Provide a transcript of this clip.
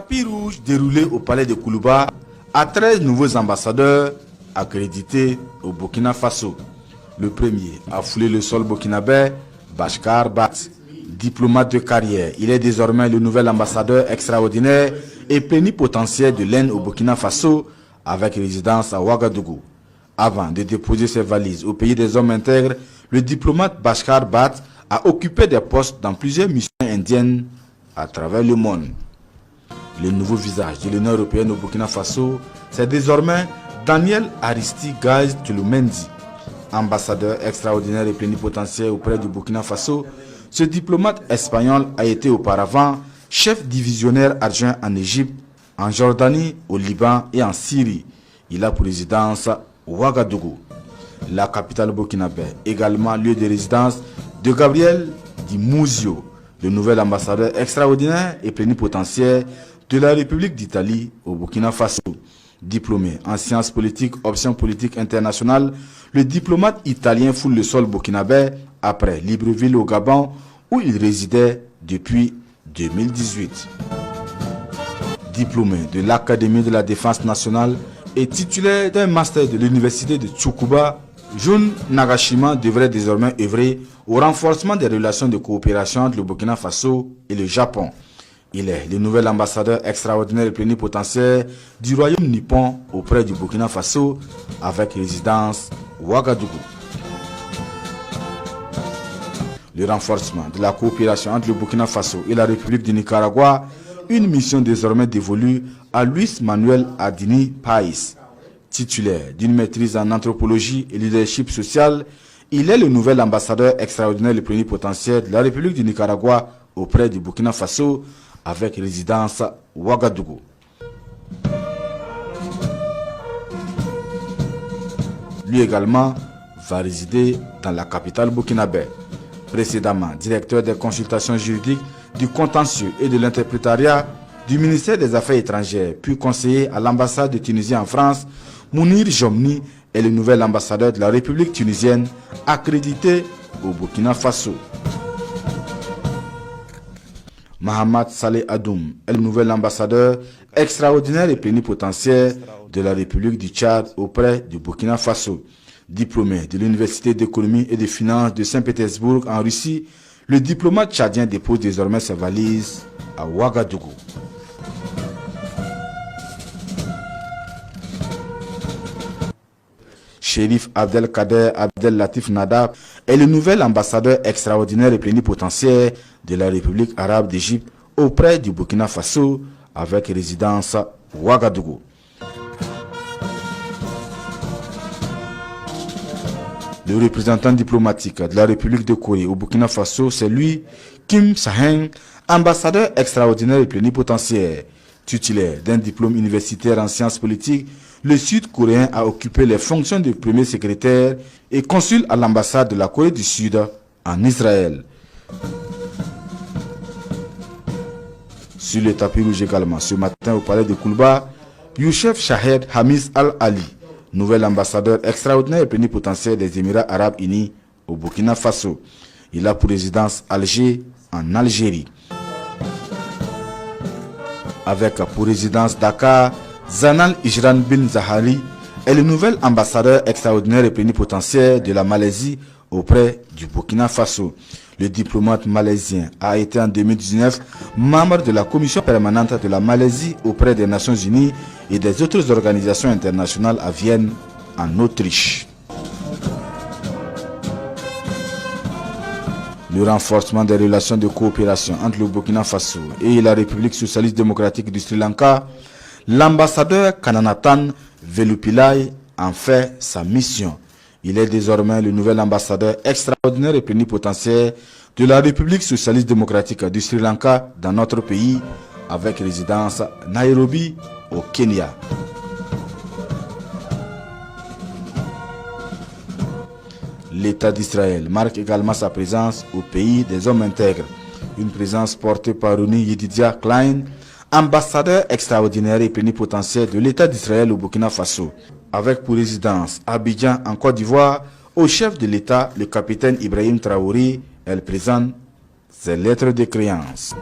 tapis rouge déroulé au palais de Koulouba à 13 nouveaux ambassadeurs accrédités au Burkina Faso. Le premier a foulé le sol burkinabé, Bachkar Bat. Diplomate de carrière, il est désormais le nouvel ambassadeur extraordinaire et plénipotentiaire de l'Inde au Burkina Faso avec résidence à Ouagadougou. Avant de déposer ses valises au pays des hommes intègres, le diplomate Bachkar Bat a occupé des postes dans plusieurs missions indiennes à travers le monde. Le nouveau visage de l'Union européenne au Burkina Faso, c'est désormais Daniel Aristide Tchouloumendi. Ambassadeur extraordinaire et plénipotentiaire auprès du Burkina Faso, ce diplomate espagnol a été auparavant chef divisionnaire adjoint en Égypte, en Jordanie, au Liban et en Syrie. Il a pour résidence Ouagadougou, la capitale burkinabé, également lieu de résidence de Gabriel Di Muzio, le nouvel ambassadeur extraordinaire et plénipotentiaire de la République d'Italie au Burkina Faso. Diplômé en sciences politiques, options politiques internationales, le diplomate italien foule le sol burkinabé après Libreville au Gabon où il résidait depuis 2018. Diplômé de l'Académie de la Défense nationale et titulaire d'un master de l'Université de Tsukuba, Jun Nagashima devrait désormais œuvrer au renforcement des relations de coopération entre le Burkina Faso et le Japon. Il est le nouvel ambassadeur extraordinaire et plénipotentiaire du royaume nippon auprès du Burkina Faso avec résidence Ouagadougou. Le renforcement de la coopération entre le Burkina Faso et la République du Nicaragua, une mission désormais dévolue à Luis Manuel Adini Pais. Titulaire d'une maîtrise en anthropologie et leadership social, il est le nouvel ambassadeur extraordinaire et plénipotentiaire de la République du Nicaragua auprès du Burkina Faso avec résidence Ouagadougou. Lui également va résider dans la capitale burkinabé. Précédemment directeur des consultations juridiques, du contentieux et de l'interprétariat du ministère des Affaires étrangères, puis conseiller à l'ambassade de Tunisie en France, Mounir Jomni est le nouvel ambassadeur de la République tunisienne accrédité au Burkina Faso. Mahamad Saleh Adoum est le nouvel ambassadeur extraordinaire et plénipotentiaire de la République du Tchad auprès du Burkina Faso. Diplômé de l'Université d'économie et de finances de Saint-Pétersbourg en Russie, le diplomate tchadien dépose désormais ses valises à Ouagadougou. Chérif Abdelkader Abdel Latif Nadab est le nouvel ambassadeur extraordinaire et plénipotentiaire de la République arabe d'Égypte auprès du Burkina Faso avec résidence Ouagadougou. Le représentant diplomatique de la République de Corée au Burkina Faso, c'est lui, Kim Sa-heng, ambassadeur extraordinaire et plénipotentiaire. Titulaire d'un diplôme universitaire en sciences politiques, le Sud-Coréen a occupé les fonctions de premier secrétaire et consul à l'ambassade de la Corée du Sud en Israël. Sur le tapis rouge également, ce matin au palais de Koulouba, Youssef Chahed Hamis Al-Ali, nouvel ambassadeur extraordinaire et plénipotentiaire des Émirats arabes unis au Burkina Faso. Il a pour résidence Alger en Algérie. Avec pour résidence Dakar, Zanal Ijran bin Zahari est le nouvel ambassadeur extraordinaire et plénipotentiaire de la Malaisie auprès du Burkina Faso. Le diplomate malaisien a été en 2019 membre de la commission permanente de la Malaisie auprès des Nations Unies et des autres organisations internationales à Vienne, en Autriche. Le renforcement des relations de coopération entre le Burkina Faso et la République socialiste démocratique du Sri Lanka, l'ambassadeur Kananathan Velupillai en fait sa mission. Il est désormais le nouvel ambassadeur extraordinaire et plénipotentiaire de la République socialiste démocratique du Sri Lanka dans notre pays avec résidence Nairobi au Kenya. L'État d'Israël marque également sa présence au pays des hommes intègres. Une présence portée par Roni Yedidia Klein, ambassadeur extraordinaire et plénipotentiaire de l'État d'Israël au Burkina Faso, avec pour résidence Abidjan en Côte d'Ivoire. Au chef de l'État, le capitaine Ibrahim Traoré, elle présente ses lettres de créance.